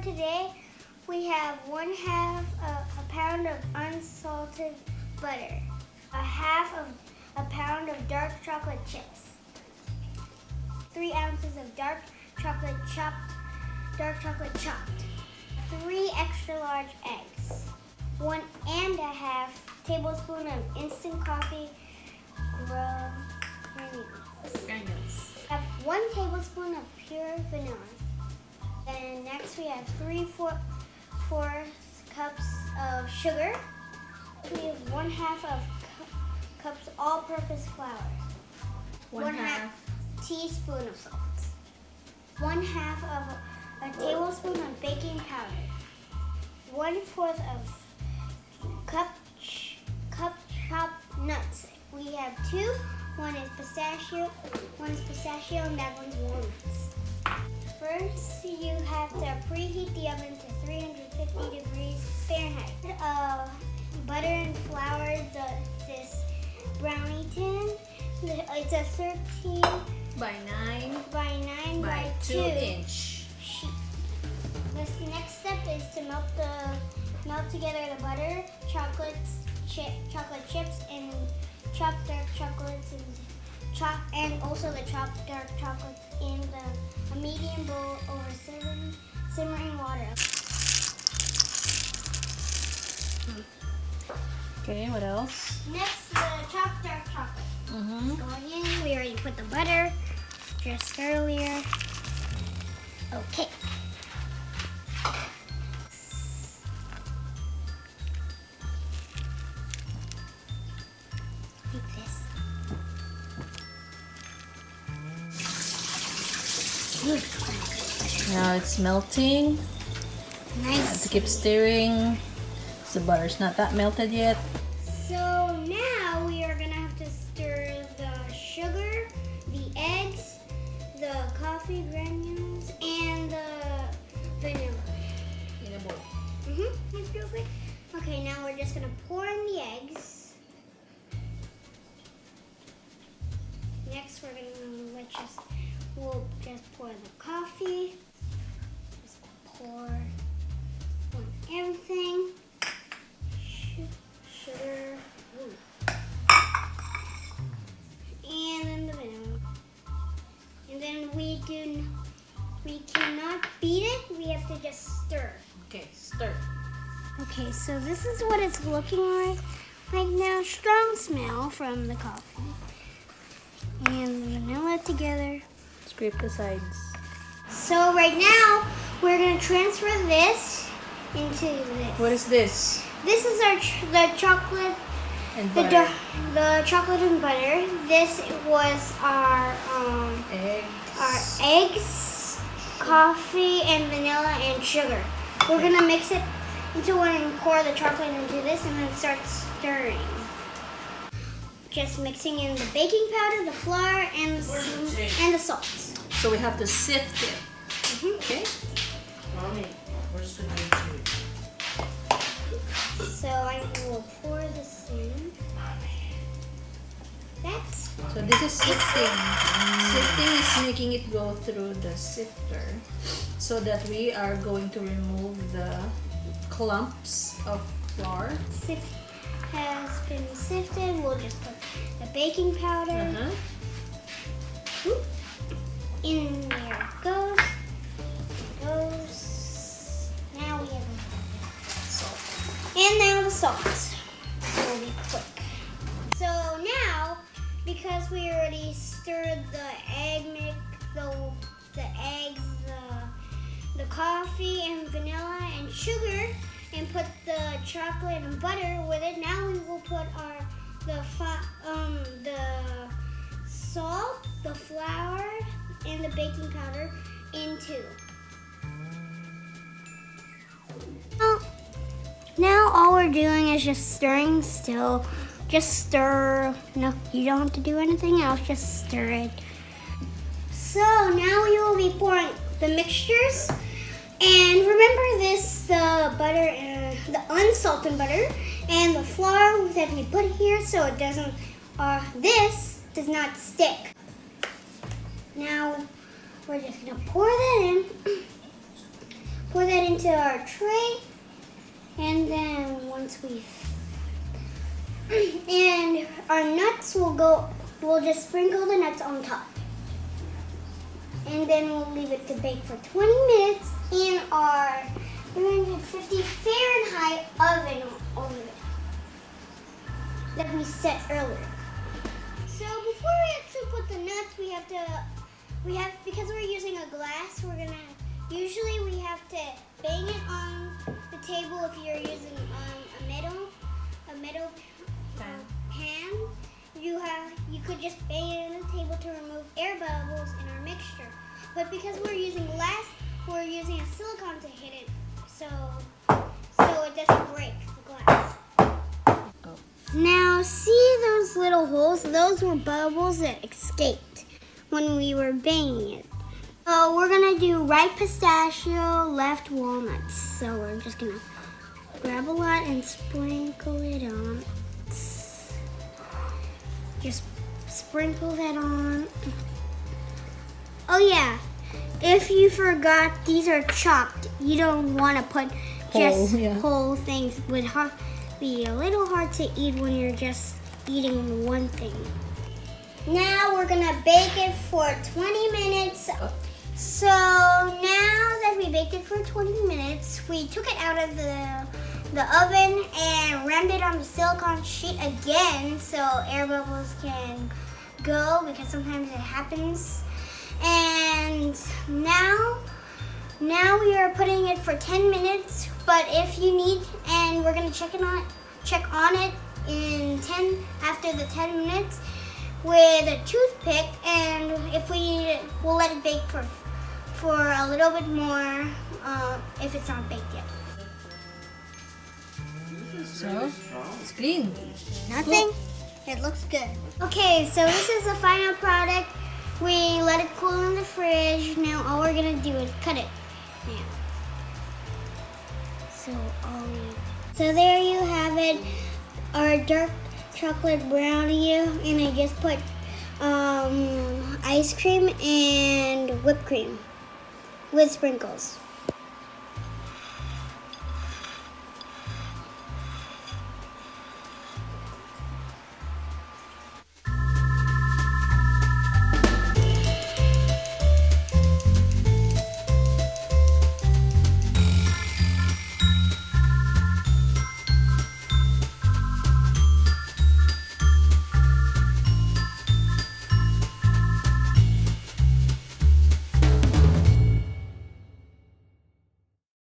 today we have 1/2 a pound of unsalted butter, 1/2 of a pound of dark chocolate chips, 3 ounces of dark chocolate chopped, 3 extra large eggs, 1.5 tablespoons of instant coffee granules. Have 1 tablespoon of pure vanilla. And next we have 3/4 cups of sugar. We have 1/2 of cups all-purpose flour. 1/2 teaspoon of salt. 1/2 of a tablespoon of baking powder. 1/4 of cup chopped nuts. We have 2. One is pistachio, and that one's walnuts. First, you have to preheat the oven to 350 degrees Fahrenheit. Butter and flour this brownie tin. It's a 13 by 9 by 2 inch sheet. This next step is to melt together the butter, chocolate chips, and chopped dark chocolates, and also the chopped dark chocolates in a medium bowl over simmering water. Okay, what else? Next, the chopped dark chocolate. Going in. We already put the butter just earlier. Okay. Like this. Now it's melting. Nice. Have to keep stirring. The butter's not that melted yet. So now we are gonna have to stir the sugar, the eggs, the coffee granules, and the vanilla. In a bowl. That's real quick. Okay, now we're just gonna pour in the eggs. Next, we'll just pour the coffee. Just pour on everything. Sugar. And then the vanilla. And then we cannot beat it. We have to just stir. Okay, stir. Okay, so this is what it's looking like now. Strong smell from the coffee and the vanilla together. Scrape the sides. So right now we're gonna transfer this into this. What is this? This is the chocolate And butter. the chocolate and butter. This was our eggs, coffee, and vanilla and sugar. We're gonna mix it into one and pour the chocolate into this and then start stirring. Just mixing in the baking powder, the flour, and the salt. So we have to sift it. Okay. Mommy, where's the So I will pour this in. So this is sifting. Sifting is making it go through the sifter so that we are going to remove the clumps of flour. Has been sifted. We'll just put the baking powder. In there it goes. Now we have salt. And now the salt. Will be quick. So now, because we already stirred the egg mix, the eggs, the coffee and vanilla and sugar, and put the chocolate and butter with it. Now we will put the salt, the flour, and the baking powder into. Now all we're doing is just stirring still. Just stir. No, you don't have to do anything else. Just stir it. So now we will be pouring the mixtures. And remember this, the butter, the unsalted butter, and the flour that we put here so it doesn't, this does not stick. Now we're just gonna pour that in. pour that into our tray. And then once and our nuts we'll just sprinkle the nuts on top. And then we'll leave it to bake for 20 minutes in our 350 Fahrenheit oven over there that we set earlier. So before we actually put the nuts, because we're using a glass, usually we have to bang it on the table if you're using a metal pan. You could just bang it on the table to remove air bubbles in our mixture. But because we're using glass, we're using a silicone to hit it, so it doesn't break the glass. Now see those little holes? Those were bubbles that escaped when we were banging it. So we're gonna do right pistachio, left walnuts. So we're just gonna grab a lot and sprinkle it on. Just sprinkle that on. Oh yeah, if you forgot, these are chopped. You don't want to put just whole things. It would be a little hard to eat when you're just eating one thing. Now we're gonna bake it for 20 minutes. So now that we baked it for 20 minutes, we took it out of the oven and rammed it on the silicone sheet again so air bubbles can go, because sometimes it happens. And now we are putting it for 10 minutes, but if you need, and we're gonna check on it after the 10 minutes with a toothpick, and if we need it, we'll let it bake for a little bit more if it's not baked yet. So, it's clean. Nothing? It looks good. Okay, so this is the final product. We let it cool in the fridge. Now all we're gonna do is cut it. Yeah. So there you have it, our dark chocolate brownie, and I just put ice cream and whipped cream with sprinkles.